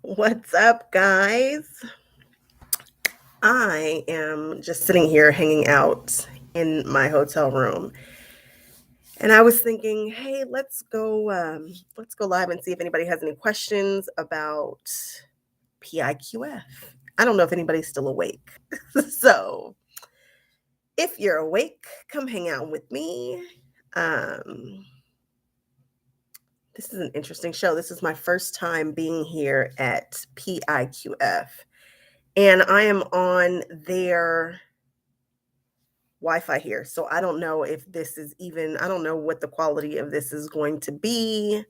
What's up, guys? I am just sitting here hanging out in my hotel room, and I was thinking, hey, let's go live and see if anybody has any questions about PIQF. I don't know if anybody's still awake, so if you're awake, come hang out with me. Um, this is an interesting show. This is my first time being here at PIQF. And I am on their Wi-Fi here. So I don't know if this is even, I don't know what the quality of this is going to be.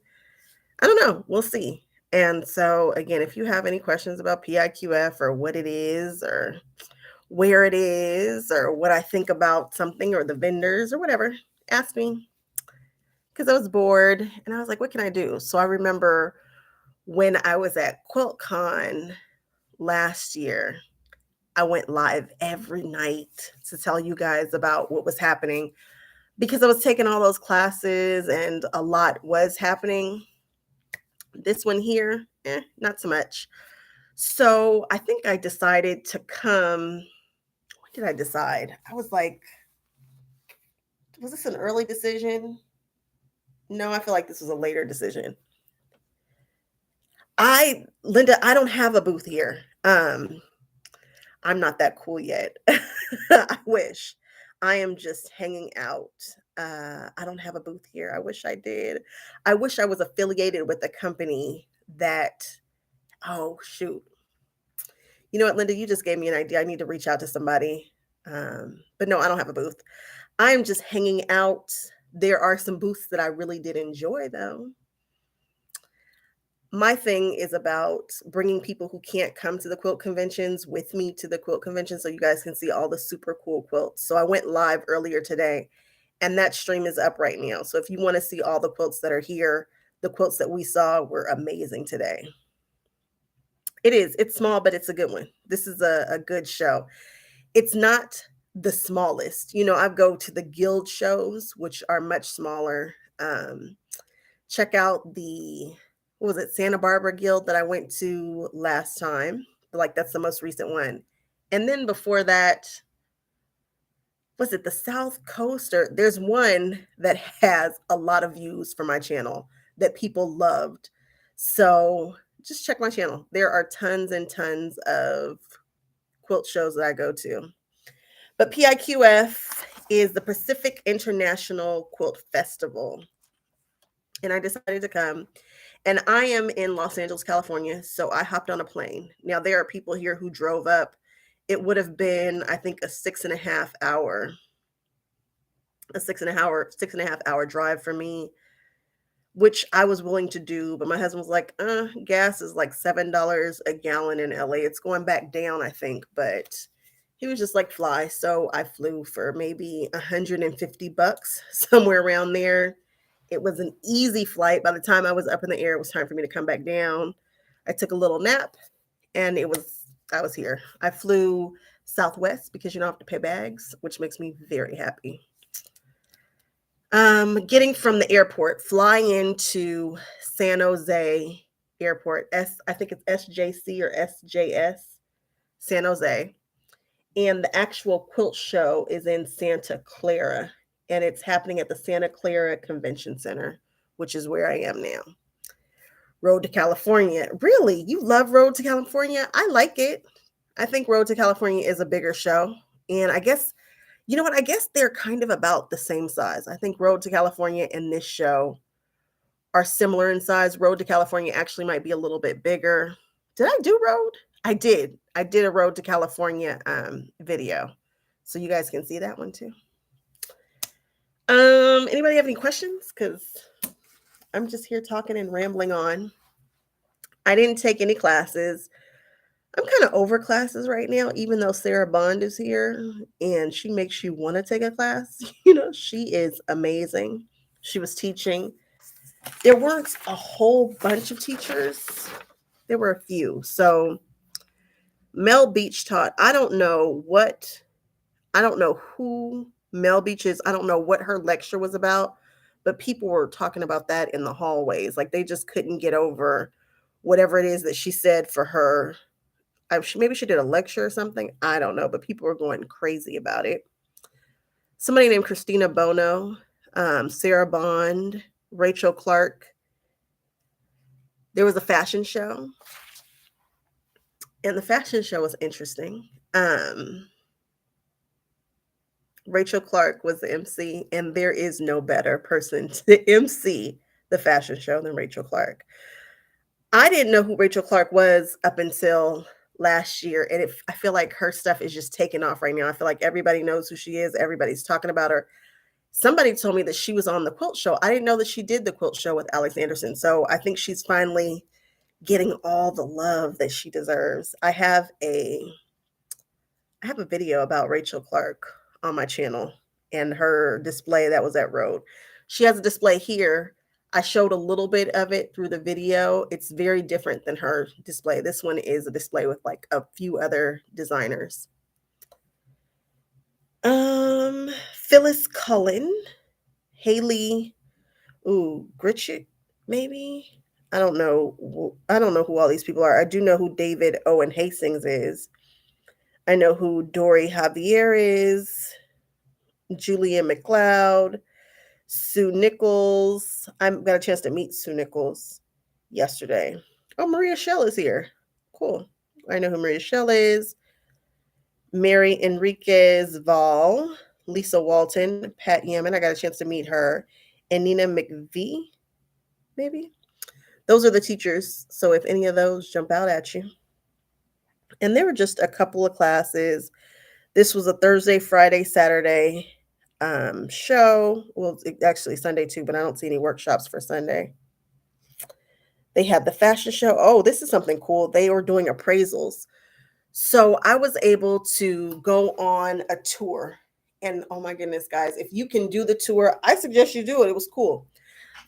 I don't know. We'll see. And so again, if you have any questions about PIQF or what it is or where it is or what I think about something or the vendors or whatever, ask me. Because I was bored and I was like, what can I do? So I remember when I was at QuiltCon last year, I went live every night to tell you guys about what was happening because I was taking all those classes and a lot was happening. This one here, not so much. So I think I decided to come. When did I decide? I was like, was this an early decision? No, I feel like this was a later decision. Linda, I don't have a booth here. I'm not that cool yet. I wish. I am just hanging out. I don't have a booth here. I wish I did. I wish I was affiliated with a company that, oh, shoot. You know what, Linda? You just gave me an idea. I need to reach out to somebody. But no, I don't have a booth. I'm just hanging out. There are some booths that I really did enjoy, though. My thing is about bringing people who can't come to the quilt conventions with me to the quilt convention so you guys can see all the super cool quilts. So I went live earlier today and that stream is up right now. So if you want to see all the quilts that are here, the quilts that we saw were amazing today. It's small, but it's a good one. This is a good show. It's not the smallest. You know, I go to the guild shows, which are much smaller. Check out the what was it, Santa Barbara Guild that I went to last time. Like that's the most recent one. And then before that, was it the South Coast or there's one that has a lot of views for my channel that people loved. So just check my channel. There are tons and tons of quilt shows that I go to. But PIQF is the Pacific International Quilt Festival. And I decided to come. And I am in Los Angeles, California. So I hopped on a plane. Now, there are people here who drove up. It would have been, I think, a 6.5 hour drive for me, which I was willing to do. But my husband was like, gas is like $7 a gallon in LA. It's going back down, I think. But he was just like, fly. So I flew for maybe $150, somewhere around there. It was an easy flight. By the time I was up in the air, it was time for me to come back down. I took a little nap and I was here. I flew Southwest because you don't have to pay bags, which makes me very happy. Getting from the airport, flying into San Jose Airport, I think it's SJC or SJS, San Jose. And the actual quilt show is in Santa Clara, and it's happening at the Santa Clara Convention Center, which is where I am now. Road to California. Really? You love Road to California? I like it. I think Road to California is a bigger show. And I guess, you know what? I guess they're kind of about the same size. I think Road to California and this show are similar in size. Road to California actually might be a little bit bigger. Did I do Road? I did. I did a Road to California video. So you guys can see that one too. Anybody have any questions? Because I'm just here talking and rambling on. I didn't take any classes. I'm kind of over classes right now, even though Sarah Bond is here and she makes you want to take a class. You know, she is amazing. She was teaching. There weren't a whole bunch of teachers. There were a few. So Mel Beach taught. I don't know who Mel Beach is. I don't know what her lecture was about, but people were talking about that in the hallways. Like they just couldn't get over whatever it is that she said for her. Maybe she did a lecture or something. I don't know, but people were going crazy about it. Somebody named Christina Bono, Sarah Bond, Rachel Clark. There was a fashion show, and the fashion show was interesting. Rachel Clark was the MC, and there is no better person to MC the fashion show than Rachel Clark. I didn't know who Rachel Clark was up until last year, and I feel like her stuff is just taking off right now. I feel like everybody knows who she is. Everybody's talking about her. Somebody told me that she was on the Quilt show. I didn't know that she did the Quilt show with Alex Anderson. So I think she's finally getting all the love that she deserves. I have a video about Rachel Clark on my channel and her display that was at Rode. She has a display here. I showed a little bit of it through the video. It's very different than her display. This one is a display with like a few other designers. Phyllis Cullen, Haley, Gritchett, maybe. I don't know. I don't know who all these people are. I do know who David Owen Hastings is. I know who Dory Javier is, Julian McLeod, Sue Nichols. I got a chance to meet Sue Nichols yesterday. Oh, Maria Schell is here. Cool. I know who Maria Schell is. Mary Enriquez Val, Lisa Walton, Pat Yaman. I got a chance to meet her. And Nina McVie, maybe. Those are the teachers. So if any of those jump out at you. And there were just a couple of classes. This was a Thursday, Friday, Saturday show. Well, actually Sunday too, but I don't see any workshops for Sunday. They had the fashion show. Oh, this is something cool. They were doing appraisals. So I was able to go on a tour. And oh my goodness, guys, if you can do the tour, I suggest you do it. It was cool.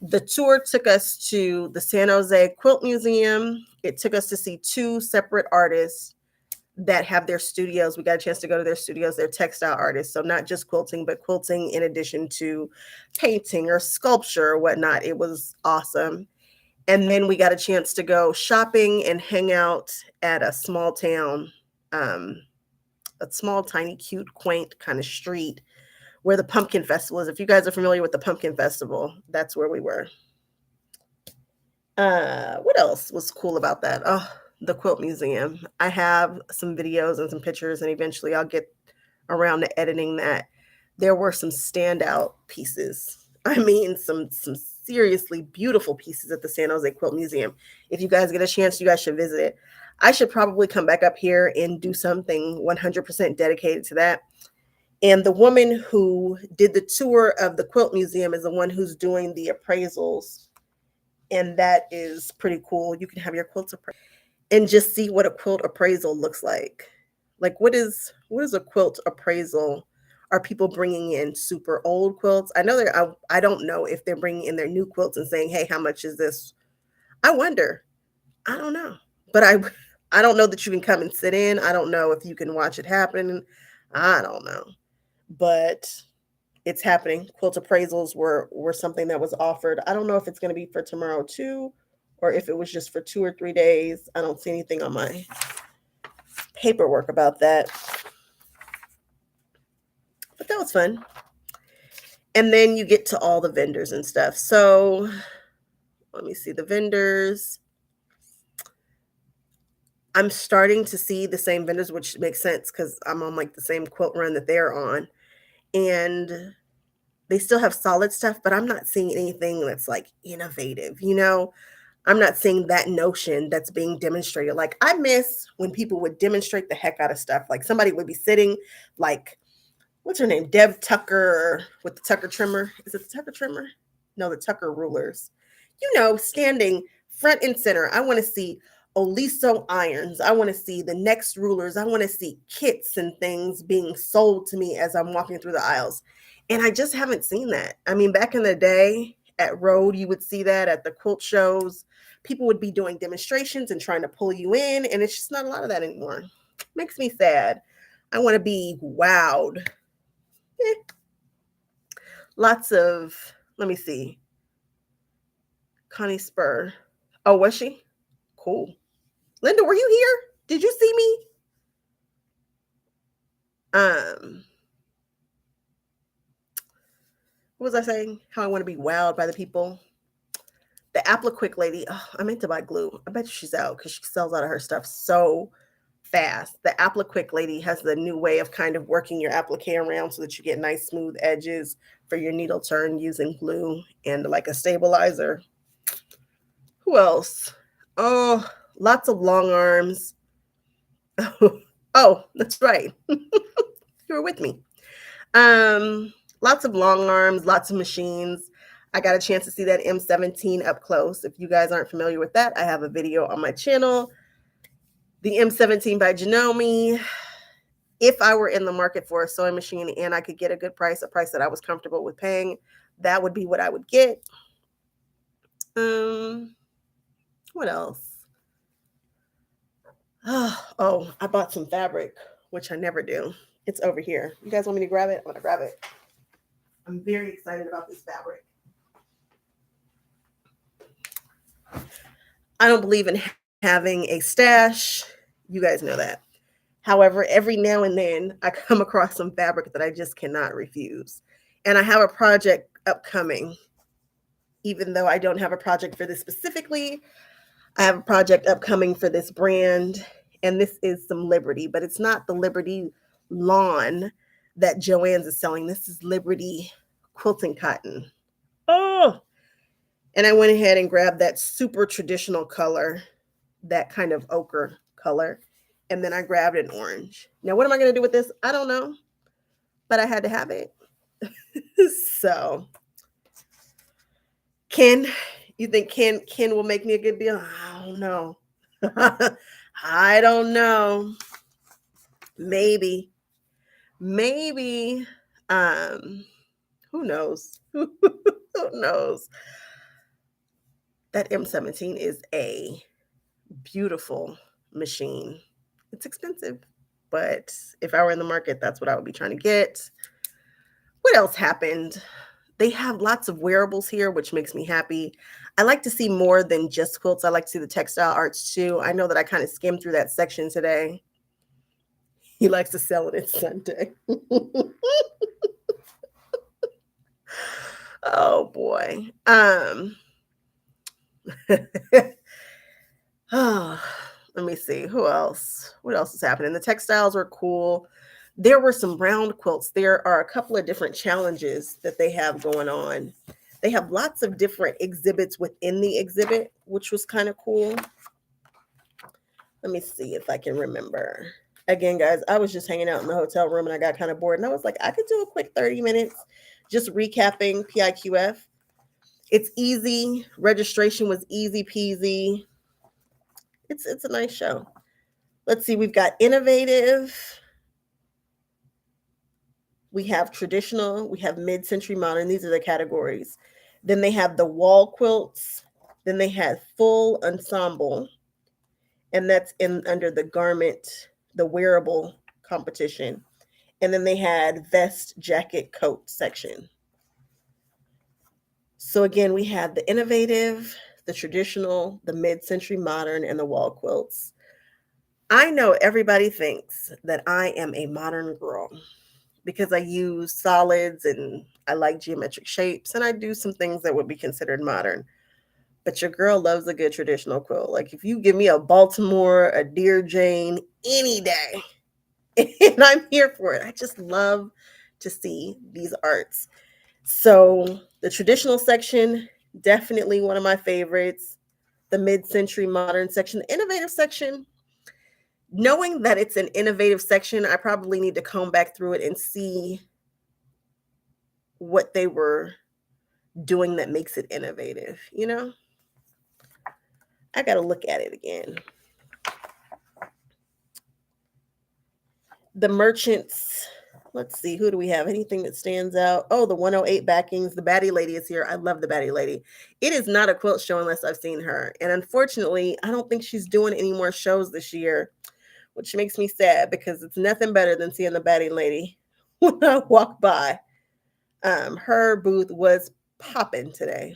The tour took us to the San Jose Quilt Museum. It took us to see two separate artists that have their studios. We got a chance to go to their studios. They're textile artists. So not just quilting, but quilting in addition to painting or sculpture or whatnot. It was awesome. And then we got a chance to go shopping and hang out at a small town, a small, tiny, cute, quaint kind of street where the Pumpkin Festival is. If you guys are familiar with the Pumpkin Festival, that's where we were. What else was cool about that? Oh, the Quilt Museum. I have some videos and some pictures, and eventually I'll get around to editing that. There were some standout pieces. I mean, some seriously beautiful pieces at the San Jose Quilt Museum. If you guys get a chance, you guys should visit it. I should probably come back up here and do something 100% dedicated to that. And the woman who did the tour of the Quilt Museum is the one who's doing the appraisals. And that is pretty cool. You can have your quilts appraised and just see what a quilt appraisal looks like. Like what is a quilt appraisal? Are people bringing in super old quilts? I know I don't know if they're bringing in their new quilts and saying, "Hey, how much is this?" I wonder. I don't know. But I don't know that you can come and sit in. I don't know if you can watch it happen. I don't know. But it's happening. Quilt appraisals were something that was offered. I don't know if it's going to be for tomorrow too, or if it was just for 2 or 3 days. I don't see anything on my paperwork about that. But that was fun. And then you get to all the vendors and stuff. So let me see the vendors. I'm starting to see the same vendors, which makes sense because I'm on like the same quilt run that they're on. And they still have solid stuff, but I'm not seeing anything that's like innovative, you know? I'm not seeing that notion that's being demonstrated. Like I miss when people would demonstrate the heck out of stuff. Like somebody would be sitting like, what's her name? Deb Tucker with the Tucker trimmer. Is it the Tucker trimmer? No, the Tucker rulers. You know, standing front and center. I want to see Oliso irons. I want to see the next rulers. I want to see kits and things being sold to me as I'm walking through the aisles. And I just haven't seen that. I mean, back in the day at Rode, you would see that at the quilt shows. People would be doing demonstrations and trying to pull you in. And it's just not a lot of that anymore. Makes me sad. I want to be wowed. Lots of, let me see. Connie Spur. Oh, was she? cool. Linda, were you here? Did you see me? What was I saying? How I want to be wowed by the people. The Quick lady. Oh, I meant to buy glue. I bet she's out because she sells out of her stuff so fast. The Quick lady has the new way of kind of working your applique around so that you get nice smooth edges for your needle turn using glue and like a stabilizer. Who else? Oh, lots of long arms. Oh, that's right. You were with me. Lots of long arms, lots of machines. I got a chance to see that M17 up close. If you guys aren't familiar with that, I have a video on my channel. The M17 by Janome. If I were in the market for a sewing machine and I could get a good price, a price that I was comfortable with paying, that would be what I would get. What else? Oh, I bought some fabric, which I never do. It's over here. You guys want me to grab it? I'm going to grab it. I'm very excited about this fabric. I don't believe in having a stash. You guys know that. However, every now and then I come across some fabric that I just cannot refuse. And I have a project upcoming. Even though I don't have a project for this specifically, I have a project upcoming for this brand. And this is some Liberty, but it's not the Liberty lawn that Joann's is selling. This is Liberty quilting cotton. Oh, and I went ahead and grabbed that super traditional color, that kind of ochre color. And then I grabbed an orange. Now, what am I going to do with this? I don't know, but I had to have it. So, Ken, you think Ken will make me a good deal? I don't know. I don't know. Maybe. Who knows? Who knows? That M17 is a beautiful machine. It's expensive, but if I were in the market, that's what I would be trying to get. What else happened? They have lots of wearables here, which makes me happy. I like to see more than just quilts. I like to see the textile arts too. I know that I kind of skimmed through that section today. He likes to sell it at Sunday. Oh boy. Oh, let me see. Who else? What else is happening? The textiles are cool. There were some round quilts. There are a couple of different challenges that they have going on. They have lots of different exhibits within the exhibit, which was kind of cool. Let me see if I can remember. Again, guys, I was just hanging out in the hotel room and I got kind of bored. And I was like, I could do a quick 30 minutes just recapping PIQF. It's easy. Registration was easy peasy. It's a nice show. Let's see. We've got innovative. We have traditional. We have mid-century modern. These are the categories. Then they have the wall quilts. Then they had full ensemble. And that's under the garment, the wearable competition. And then they had vest, jacket, coat section. So again, we have the innovative, the traditional, the mid-century modern, and the wall quilts. I know everybody thinks that I am a modern girl because I use solids and I like geometric shapes and I do some things that would be considered modern. But your girl loves a good traditional quilt. Like if you give me a Baltimore, a Dear Jane any day, and I'm here for it. I just love to see these arts. So the traditional section, definitely one of my favorites. The mid-century modern section, the innovative section. Knowing that it's an innovative section, I probably need to comb back through it and see what they were doing that makes it innovative, you know? I got to look at it again. The merchants, let's see, who do we have? Anything that stands out? Oh, the 108 backings. The Baddie Lady is here. I love the Baddie Lady. It is not a quilt show unless I've seen her. And unfortunately, I don't think she's doing any more shows this year, which makes me sad because it's nothing better than seeing the Baddie Lady when I walk by. Her booth was popping today.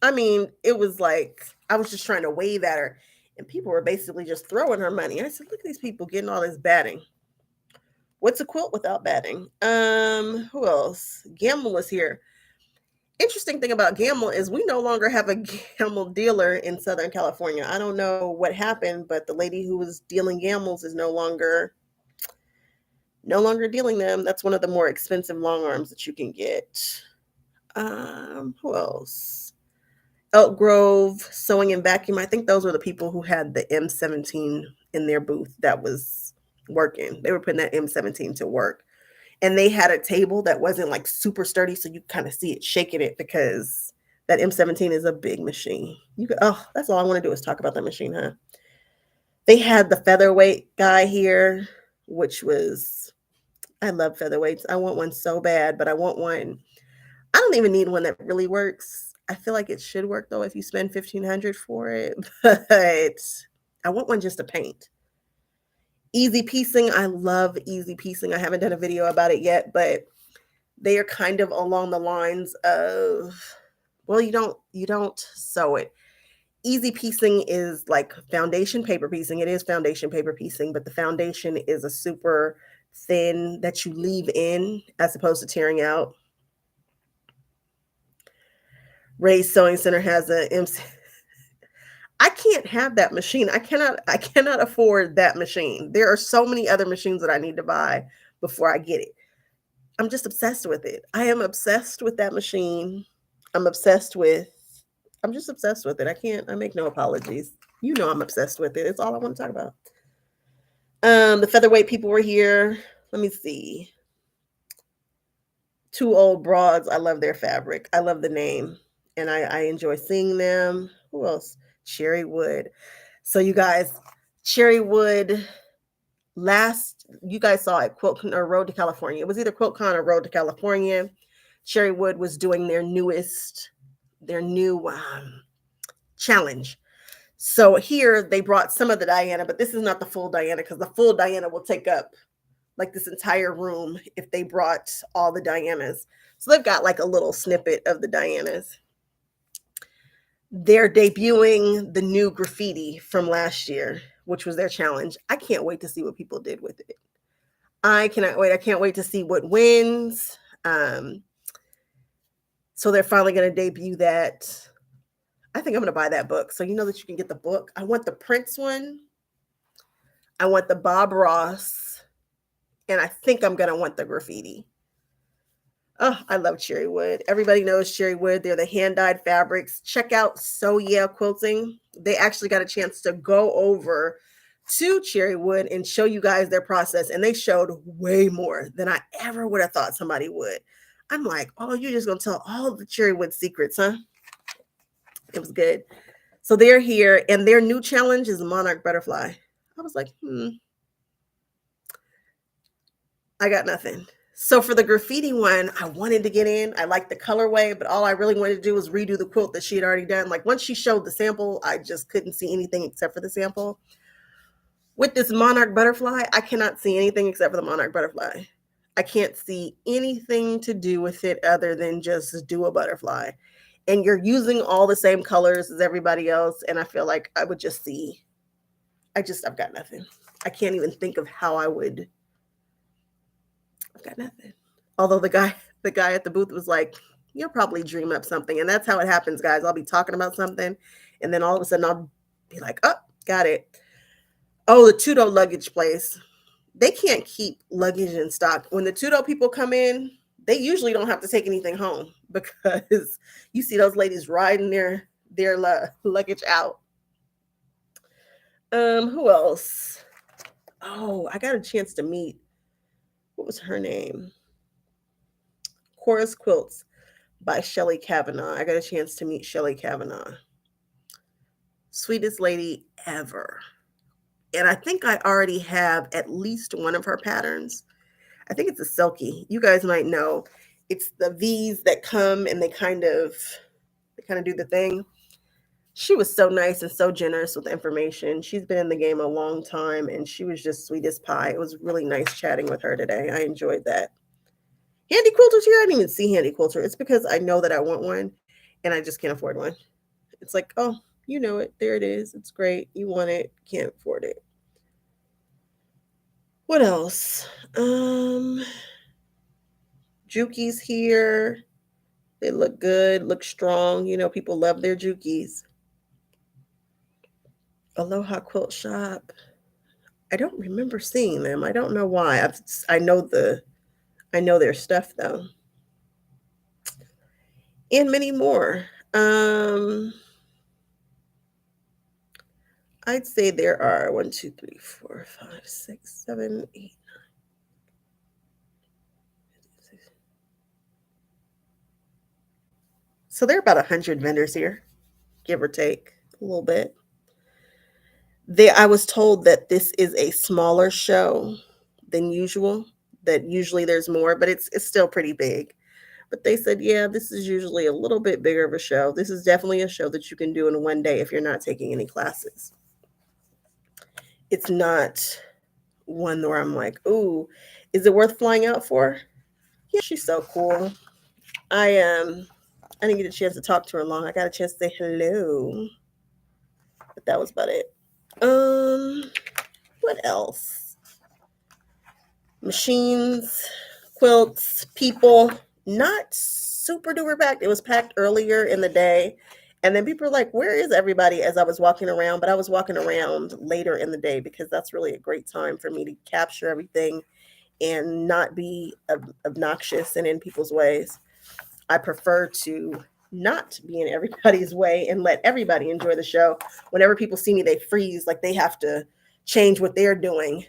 I mean, it was like I was just trying to wave at her. And people were basically just throwing her money. I said, look at these people getting all this batting. What's a quilt without batting? Who else? Gamble was here. Interesting thing about Gamble is we no longer have a Gamble dealer in Southern California. I don't know what happened, but the lady who was dealing Gambles is no longer dealing them. That's one of the more expensive long arms that you can get. Who else? Elk Grove Sewing and Vacuum. I think those were the people who had the M17 in their booth that was working. They were putting that M17 to work. And they had a table that wasn't like super sturdy, so you kind of see it shaking it because that M17 is a big machine. That's all I want to do is talk about that machine, huh? They had the featherweight guy here, which was, I love featherweights. I want one so bad, but I want one. I don't even need one that really works. I feel like it should work though if you spend $1,500 for it, but I want one just to paint. Easy piecing. I love easy piecing. I haven't done a video about it yet, but they are kind of along the lines of, well, you don't sew it. Easy piecing is like foundation paper piecing. It is foundation paper piecing, but the foundation is a super thin that you leave in as opposed to tearing out. Ray's Sewing Center has a MC. I can't have that machine. I cannot afford that machine. There are so many other machines that I need to buy before I get it. I'm just obsessed with it. I am obsessed with that machine. I'm just obsessed with it. I make no apologies. You know I'm obsessed with it. It's all I want to talk about. The featherweight people were here. Let me see. Two Old Broads. I love their fabric. I love the name. And I enjoy seeing them. Who else? Cherry Wood. So you guys, Cherry Wood, you guys saw it, QuiltCon or Road to California. It was either QuiltCon or Road to California. Cherry Wood was doing their new challenge. So here they brought some of the Diana, but this is not the full Diana because the full Diana will take up like this entire room if they brought all the Dianas. So they've got like a little snippet of the Dianas. They're debuting the new graffiti from last year, which was their challenge. I can't wait to see what people did with it. I cannot wait. I can't wait to see what wins. So they're finally going to debut that. I think I'm going to buy that book. So you know that you can get the book. I want the Prince one. I want the Bob Ross. And I think I'm going to want the graffiti. Oh, I love Cherry Wood. Everybody knows Cherry Wood. They're the hand-dyed fabrics. Check out So Yeah Quilting. They actually got a chance to go over to Cherry Wood and show you guys their process. And they showed way more than I ever would have thought somebody would. I'm like, oh, you're just going to tell all the Cherry Wood secrets, huh? It was good. So they're here, and their new challenge is Monarch Butterfly. I was like, I got nothing. So for the graffiti one, I wanted to get in. I liked the colorway, but all I really wanted to do was redo the quilt that she had already done. Like once she showed the sample, I just couldn't see anything except for the sample. With this Monarch Butterfly, I cannot see anything except for the Monarch Butterfly. I can't see anything to do with it other than just do a butterfly. And you're using all the same colors as everybody else. And I feel like I would just see, I've got nothing. I can't even think of how I would. I've got nothing. Although the guy at the booth was like, you'll probably dream up something. And that's how it happens, guys. I'll be talking about something. And then all of a sudden I'll be like, oh, got it. Oh, the Tudo luggage place. They can't keep luggage in stock. When the Tudo people come in, they usually don't have to take anything home because you see those ladies riding their luggage out. Who else? Oh, I got a chance to meet, what was her name? Chorus Quilts by Shelly Kavanaugh. I got a chance to meet Shelly Kavanaugh. Sweetest lady ever. And I think I already have at least one of her patterns. I think it's a silky. You guys might know. It's the V's that come and they kind of do the thing. She was so nice and so generous with information. She's been in the game a long time and she was just sweet as pie. It was really nice chatting with her today. I enjoyed that. Handy Quilter's here. I didn't even see Handy Quilter. It's because I know that I want one and I just can't afford one. It's like, oh, You know it. There it is. It's great. You want it. Can't afford it. What else? Juki's here. They look good, look strong. You know, people love their Jukis. Aloha Quilt Shop. I don't remember seeing them. I don't know why. I know their stuff though. And many more. I'd say there are 1, 2, 3, 4, 5, 6, 7, 8. So there are about 100 vendors here, give or take a little bit. I was told that this is a smaller show than usual. That usually there's more, but it's still pretty big. But they said, yeah, this is usually a little bit bigger of a show. This is definitely a show that you can do in one day if you're not taking any classes. It's not one where I'm like, ooh, is it worth flying out for? Yeah, she's so cool. I didn't get a chance to talk to her long. I got a chance to say hello, but that was about it. What else? Machines, quilts, people. Not super duper packed. It was packed earlier in the day. And then people were like, where is everybody as I was walking around? But I was walking around later in the day because that's really a great time for me to capture everything and not be obnoxious and in people's ways. I prefer to not be in everybody's way and let everybody enjoy the show. Whenever people see me, they freeze like they have to change what they're doing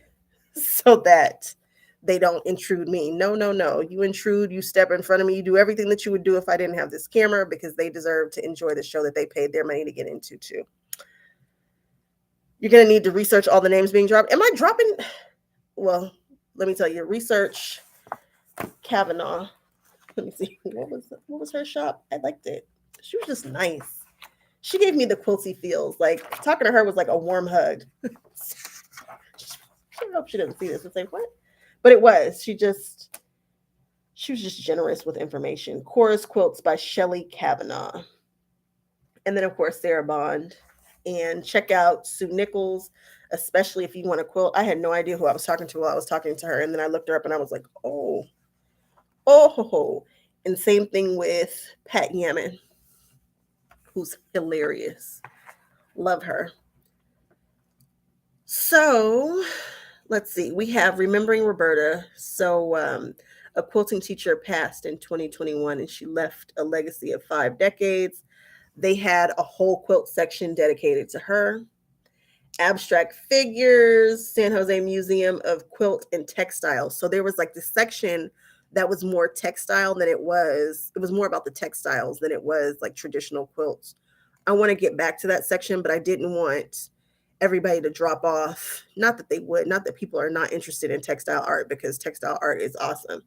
so that they don't intrude me. No, no, no. You intrude, you step in front of me, you do everything that you would do if I didn't have this camera because they deserve to enjoy the show that they paid their money to get into too. You're going to need to research all the names being dropped. Am I dropping? Well, let me tell you, research Kavanaugh. Let me see. What was her shop? I liked it. She was just nice. She gave me the quilty feels. Like talking to her was like a warm hug. I hope she doesn't see this and say what, but it was. She was just generous with information. Chorus Quilts by Shelley Kavanaugh, and then of course Sarah Bond. And check out Sue Nichols, especially if you want to quilt. I had no idea who I was talking to while I was talking to her, and then I looked her up and I was like, oh, oh, ho, ho. And same thing with Pat Yaman, who's hilarious. Love her. So let's see. We have Remembering Roberta. So a quilting teacher passed in 2021 and she left a legacy of 5 decades. They had a whole quilt section dedicated to her. Abstract Figures, San Jose Museum of Quilt and Textiles. So there was like this section that was more textile than it was more about the textiles than it was like traditional quilts. I want to get back to that section, but I didn't want everybody to drop off. Not that they would, not that people are not interested in textile art because textile art is awesome,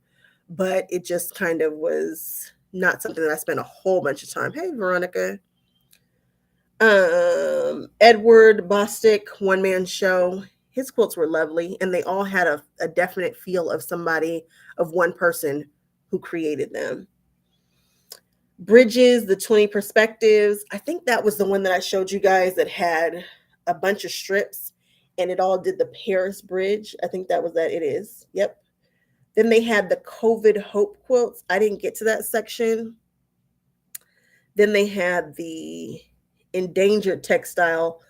but it just kind of was not something that I spent a whole bunch of time. Hey, Veronica. Edward Bostic, one man show. His quilts were lovely, and they all had a definite feel of somebody, of one person who created them. Bridges, the 20 perspectives. I think that was the one that I showed you guys that had a bunch of strips and it all did the Paris Bridge. I think that was that. It is. Yep. Then they had the COVID Hope quilts. I didn't get to that section. Then they had the endangered textile.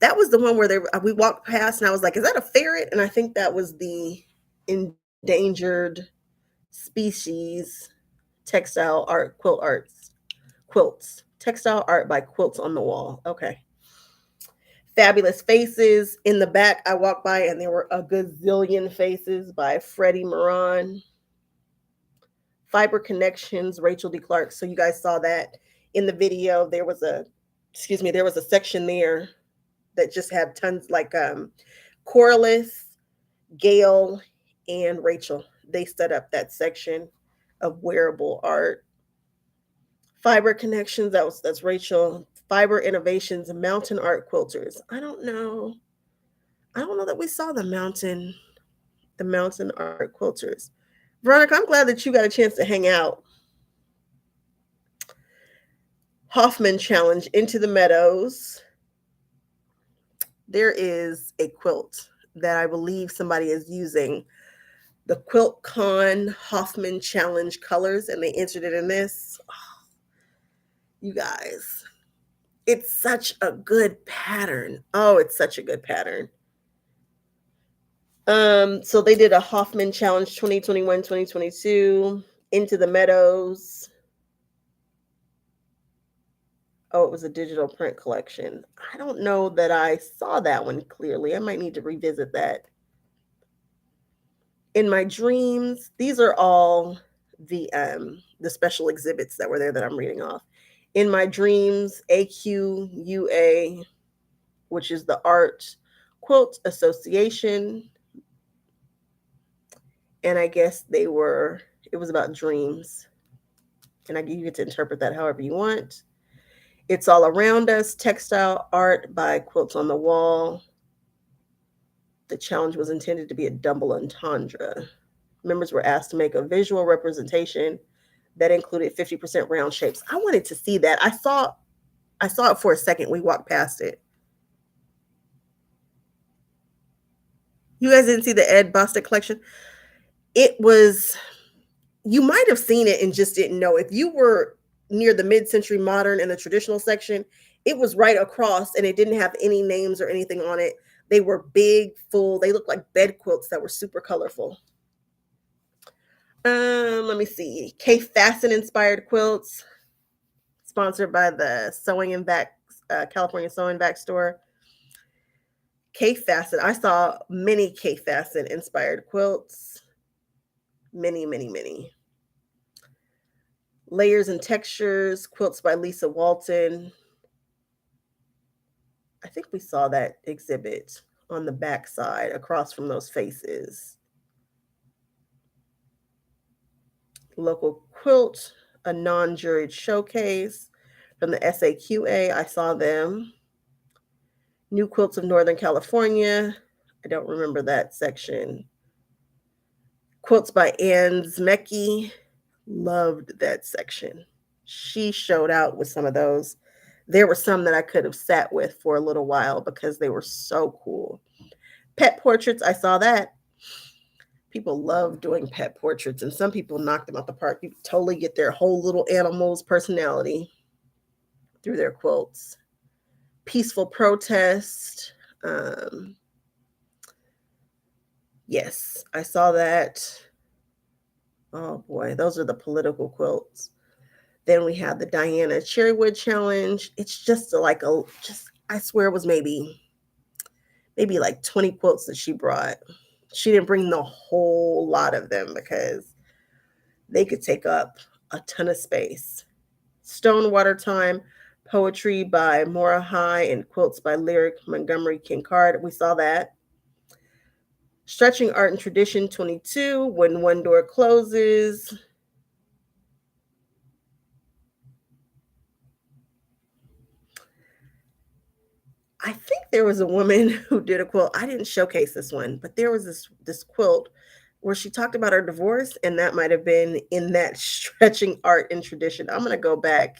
That was the one where we walked past and I was like, is that a ferret? And I think that was the endangered species textile art, quilts, textile art by Quilts on the Wall. Okay. Fabulous Faces. In the back, I walked by and there were a gazillion faces by Freddie Moran. Fiber Connections, Rachel D. Clark. So you guys saw that in the video. There was a section there that just had tons like Corliss, Gail, and Rachel. They set up that section of wearable art. Fiber Connections, that's Rachel. Fiber Innovations, Mountain Art Quilters. I don't know that we saw the mountain art quilters. Veronica, I'm glad that you got a chance to hang out. Hoffman Challenge, Into the Meadows. There is a quilt that I believe somebody is using the Quilt Con Hoffman Challenge colors, and they entered it in this. Oh, you guys, it's such a good pattern. Oh, it's such a good pattern. So they did a Hoffman Challenge 2021, 2022, Into the Meadows. Oh, it was a digital print collection. I don't know that I saw that one clearly. I might need to revisit that. In my dreams, these are all the special exhibits that were there that I'm reading off. In my dreams, AQUA, which is the Art Quilt Association, and I guess it was about dreams, and you get to interpret that however you want. It's All Around Us, Textile Art by Quilts on the Wall. The challenge was intended to be a double entendre. Members were asked to make a visual representation that included 50% round shapes. I wanted to see that. I saw it for a second. We walked past it. You guys didn't see the Ed Bostic collection? It was, you might have seen it and just didn't know. If you were near the mid-century modern and the traditional section, it was right across and it didn't have any names or anything on it. They were big, full, they looked like bed quilts that were super colorful. Let me see. K Fasten inspired quilts, sponsored by the California Sewing Back store. K Fasten. I saw many K Fasten inspired quilts. Many, many, many. Layers and Textures, quilts by Lisa Walton. I think we saw that exhibit on the back side across from those faces. Local Quilt, a non-juried showcase from the SAQA. I saw them. New Quilts of Northern California. I don't remember that section. Quilts by Ann Zmecki. Loved that section. She showed out with some of those. There were some that I could have sat with for a little while because they were so cool. Pet portraits, I saw that. People love doing pet portraits, and some people knock them out the park. You totally get their whole little animal's personality through their quilts. Peaceful Protest. Yes, I saw that. Oh boy, those are the political quilts. Then we had the Diana Cherrywood Challenge. It's just I swear it was maybe like 20 quilts that she brought. She didn't bring the whole lot of them because they could take up a ton of space. Stonewater Time, poetry by Maura High and quilts by Lyric Montgomery Kincard. We saw that. Stretching Art and Tradition 22, When One Door Closes. I think there was a woman who did a quilt. I didn't showcase this one, but there was this quilt where she talked about her divorce, and that might have been in that Stretching Art and Tradition. I'm going to go back,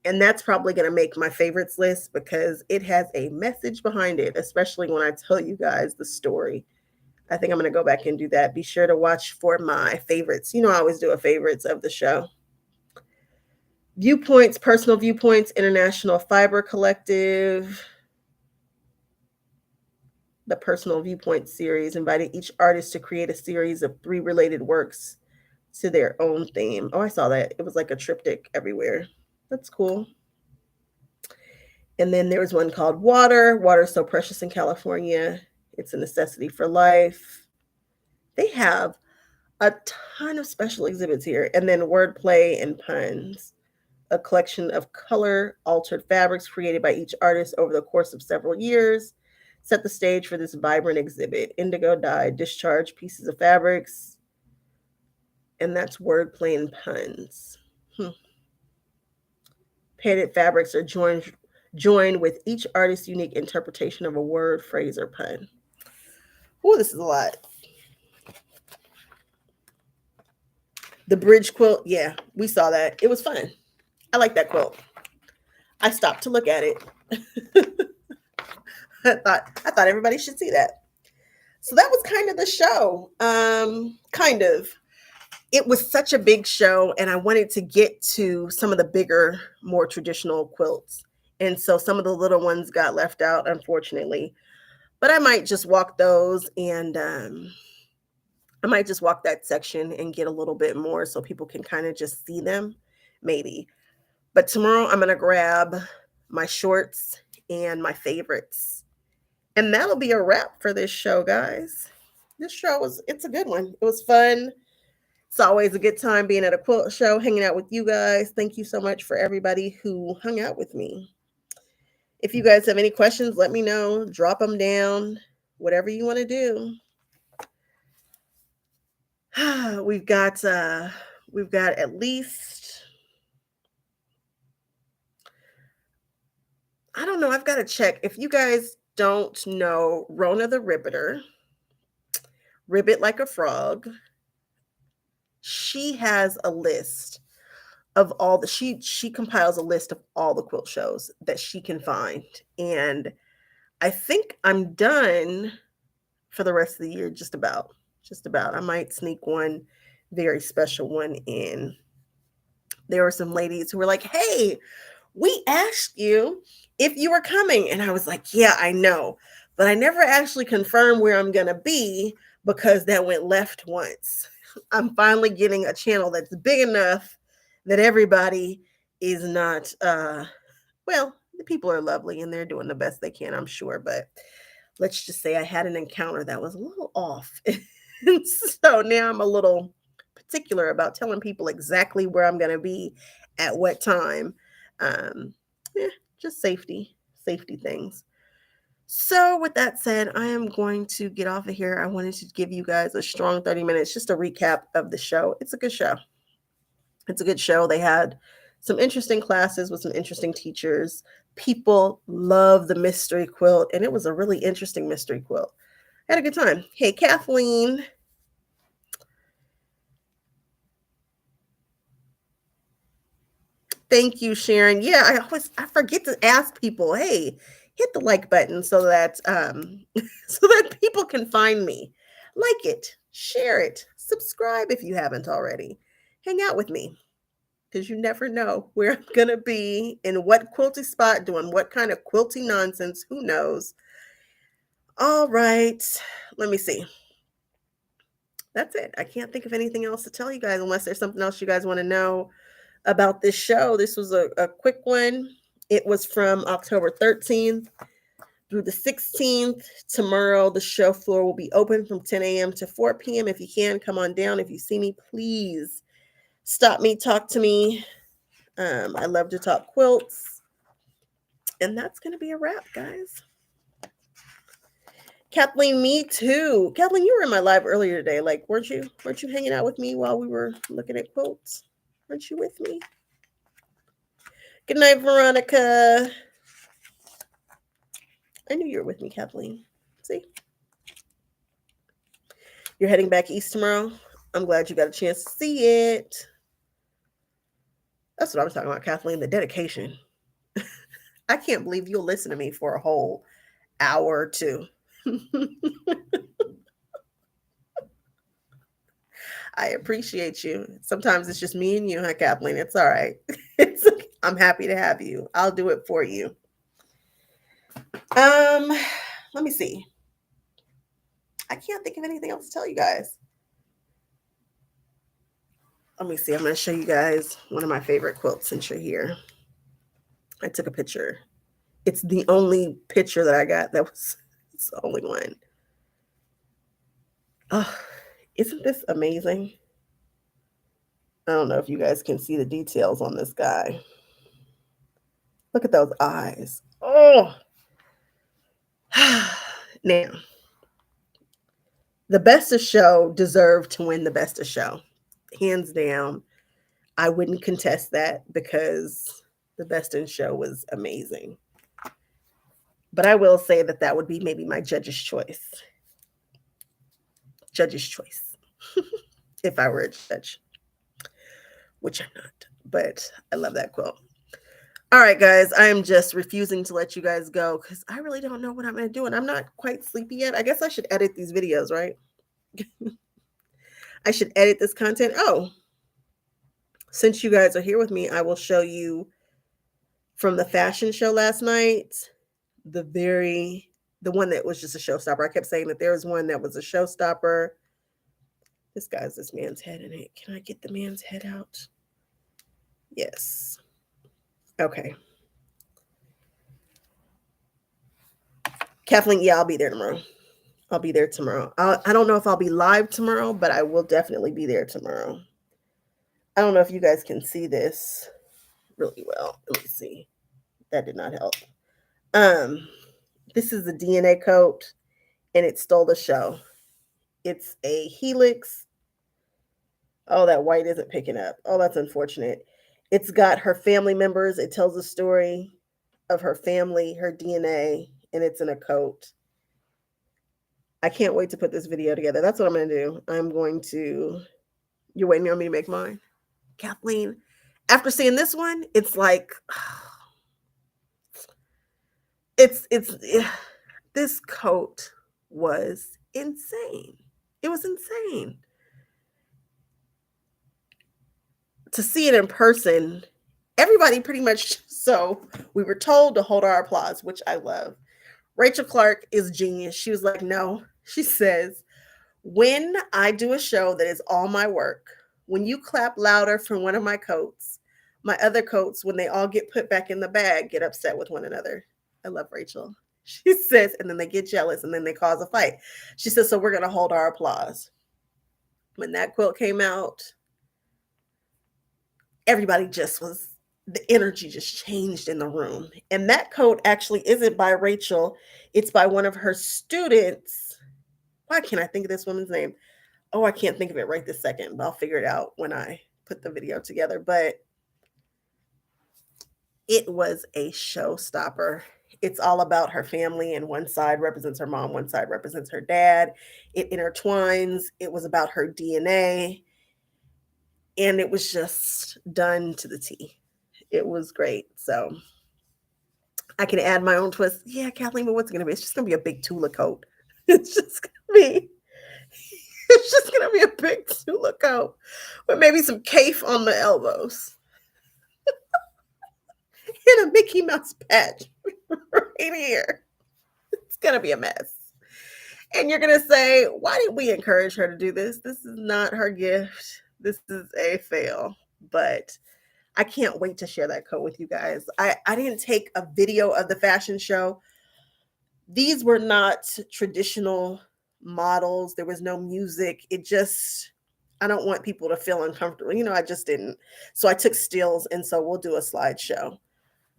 and that's probably going to make my favorites list because it has a message behind it, especially when I tell you guys the story. I think I'm going to go back and do that. Be sure to watch for my favorites. You know, I always do a favorites of the show. Viewpoints, Personal Viewpoints, International Fiber Collective. The Personal Viewpoint series invited each artist to create a series of 3 related works to their own theme. Oh, I saw that. It was like a triptych everywhere. That's cool. And then there was one called Water. Water is so precious in California. It's a necessity for life. They have a ton of special exhibits here. And then Wordplay and Puns, a collection of color-altered fabrics created by each artist over the course of several years, set the stage for this vibrant exhibit. Indigo dye, discharged pieces of fabrics, and that's Wordplay and Puns. Painted fabrics are joined with each artist's unique interpretation of a word, phrase, or pun. Oh, this is a lot. The bridge quilt, yeah, we saw that. It was fun. I like that quilt. I stopped to look at it. I thought everybody should see that. So that was kind of the show. Kind of. It was such a big show, and I wanted to get to some of the bigger, more traditional quilts. And so some of the little ones got left out, unfortunately. But I might just walk those, and I might just walk that section and get a little bit more so people can kind of just see them, maybe. But tomorrow I'm going to grab my shorts and my favorites. And that'll be a wrap for this show, guys. This show it's a good one. It was fun. It's always a good time being at a quilt show, hanging out with you guys. Thank you so much for everybody who hung out with me. If you guys have any questions, let me know. Drop them down. Whatever you want to do. We've got at least, I don't know, I've got to check. If you guys don't know Rona the Ribbeter, Ribbit Like a Frog, she has a list of all the she compiles a list of all the quilt shows that she can find. And I think I'm done for the rest of the year, just about. I might sneak one very special one in. There were some ladies who were like, "Hey, we asked you if you were coming." And I was like, "Yeah, I know, but I never actually confirmed where I'm going to be because that went left once." I'm finally getting a channel that's big enough that everybody is not, well, the people are lovely and they're doing the best they can, I'm sure. But let's just say I had an encounter that was a little off. And so now I'm a little particular about telling people exactly where I'm going to be at what time. Um, just safety things. So with that said, I am going to get off of here. I wanted to give you guys a strong 30 minutes, just a recap of the show. It's a good show. It's a good show. They had some interesting classes with some interesting teachers. People love the mystery quilt, and it was a really interesting mystery quilt. I had a good time. Hey, Kathleen. Thank you, Sharon. Yeah, I forget to ask people, hey, hit the like button so that so that people can find me. Like it, share it, subscribe if you haven't already. Hang out with me, because you never know where I'm gonna be, in what quilty spot, doing what kind of quilty nonsense. Who knows? All right, let me see. That's it. I can't think of anything else to tell you guys unless there's something else you guys want to know about this show. This was a quick one. It was from October 13th through the 16th. Tomorrow, the show floor will be open from 10 a.m. to 4 p.m. If you can, come on down. If you see me, please stop me, talk to me. I love to talk quilts. And that's going to be a wrap, guys. Kathleen, me too. Kathleen, you were in my live earlier today. Like, weren't you hanging out with me while we were looking at quilts? Weren't you with me? Good night, Veronica. I knew you were with me, Kathleen. See? You're heading back east tomorrow. I'm glad you got a chance to see it. That's what I was talking about, Kathleen, the dedication. I can't believe you'll listen to me for a whole hour or two. I appreciate you. Sometimes it's just me and you, huh, Kathleen? It's all right. I'm happy to have you. I'll do it for you. Let me see. I can't think of anything else to tell you guys. Let me see. I'm going to show you guys one of my favorite quilts since you're here. I took a picture. It's the only picture that I got it's the only one. Oh, isn't this amazing? I don't know if you guys can see the details on this guy. Look at those eyes. Oh. Now, the Best of Show deserved to win the Best of Show. Hands down. I wouldn't contest that because the Best in Show was amazing. But I will say that would be maybe my judge's choice. Judge's choice. If I were a judge. Which I'm not. But I love that quilt. All right, guys, I am just refusing to let you guys go because I really don't know what I'm going to do. And I'm not quite sleepy yet. I guess I should edit these videos, right? I should edit this content. Oh, since you guys are here with me, I will show you from the fashion show last night, the one that was just a showstopper. I kept saying that there was one that was a showstopper. This guy's this man's head in it. Can I get the man's head out? Yes. Okay. Kathleen, yeah, I'll be there tomorrow. I'll be there tomorrow. I don't know if I'll be live tomorrow, but I will definitely be there tomorrow. I don't know if you guys can see this really well. Let me see. That did not help. This is the DNA coat, and it stole the show. It's a helix. Oh, that white isn't picking up. Oh, that's unfortunate. It's got her family members. It tells the story of her family, her DNA, and it's in a coat. I can't wait to put this video together. That's what I'm going to do. You're waiting on me to make mine? Kathleen, after seeing this one, it's like, this coat was insane. It was insane. To see it in person, everybody pretty much, so we were told to hold our applause, which I love. Rachel Clark is genius. She was like, no, she says, when I do a show that is all my work, when you clap louder for one of my coats, my other coats, when they all get put back in the bag, get upset with one another. I love Rachel. She says, and then they get jealous and then they cause a fight. She says, so we're going to hold our applause. When that quilt came out, everybody the energy just changed in the room. And that coat actually isn't by Rachel. It's by one of her students. Why can't I think of this woman's name? Oh, I can't think of it right this second, but I'll figure it out when I put the video together. But it was a showstopper. It's all about her family, and one side represents her mom, one side represents her dad. It intertwines. It was about her DNA, and it was just done to the T. It was great. So I can add my own twist. Yeah, Kathleen, but what's it going to be? It's just going to be a big Tula coat. It's just going to be It's just gonna be a big Tula coat with maybe some cape on the elbows and a Mickey Mouse patch right here. It's gonna be a mess. And you're gonna say, why did we encourage her to do this? This is not her gift. This is a fail. But I can't wait to share that coat with you guys. I didn't take a video of the fashion show. These were not traditional models. There was no music. I don't want people to feel uncomfortable. I just didn't. So I took stills, and so we'll do a slideshow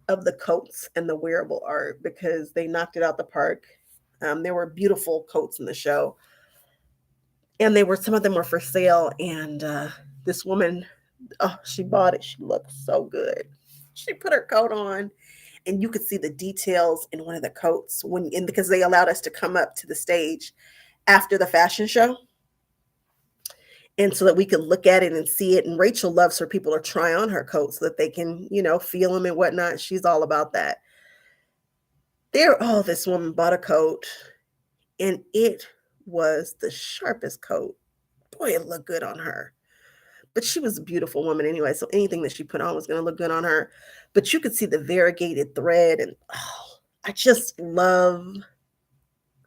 of the coats and the wearable art because they knocked it out the park. There were beautiful coats in the show, and some of them were for sale. And this woman, oh, she bought it. She looked so good. She put her coat on, and you could see the details in one of the coats because they allowed us to come up to the stage after the fashion show. And so that we could look at it and see it. And Rachel loves for people to try on her coats so that they can, feel them and whatnot. She's all about that. This woman bought a coat, and it was the sharpest coat. Boy, it looked good on her. But she was a beautiful woman anyway, so anything that she put on was going to look good on her. But you could see the variegated thread, and I just love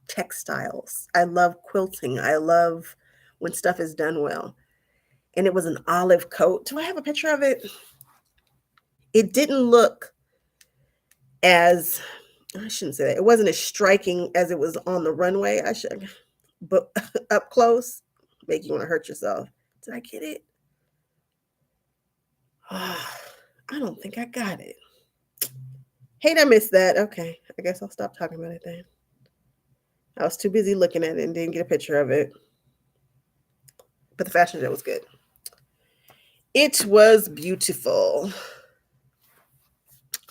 textiles. I love quilting. I love when stuff is done well. And it was an olive coat. Do I have a picture of it? It didn't look I shouldn't say that. It wasn't as striking as it was on the runway. But up close, make you want to hurt yourself. Did I get it? I don't think I got it. Hate I missed that. Okay, I guess I'll stop talking about it then. I was too busy looking at it and didn't get a picture of it. But the fashion show was good. It was beautiful.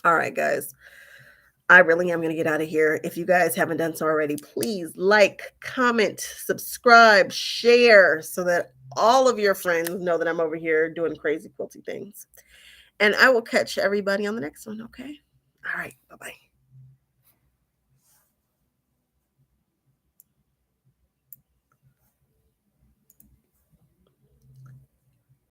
All right, guys. I really am going to get out of here. If you guys haven't done so already, please like, comment, subscribe, share so that all of your friends know that I'm over here doing crazy quilty things. And I will catch everybody on the next one. Okay. All right. Bye bye.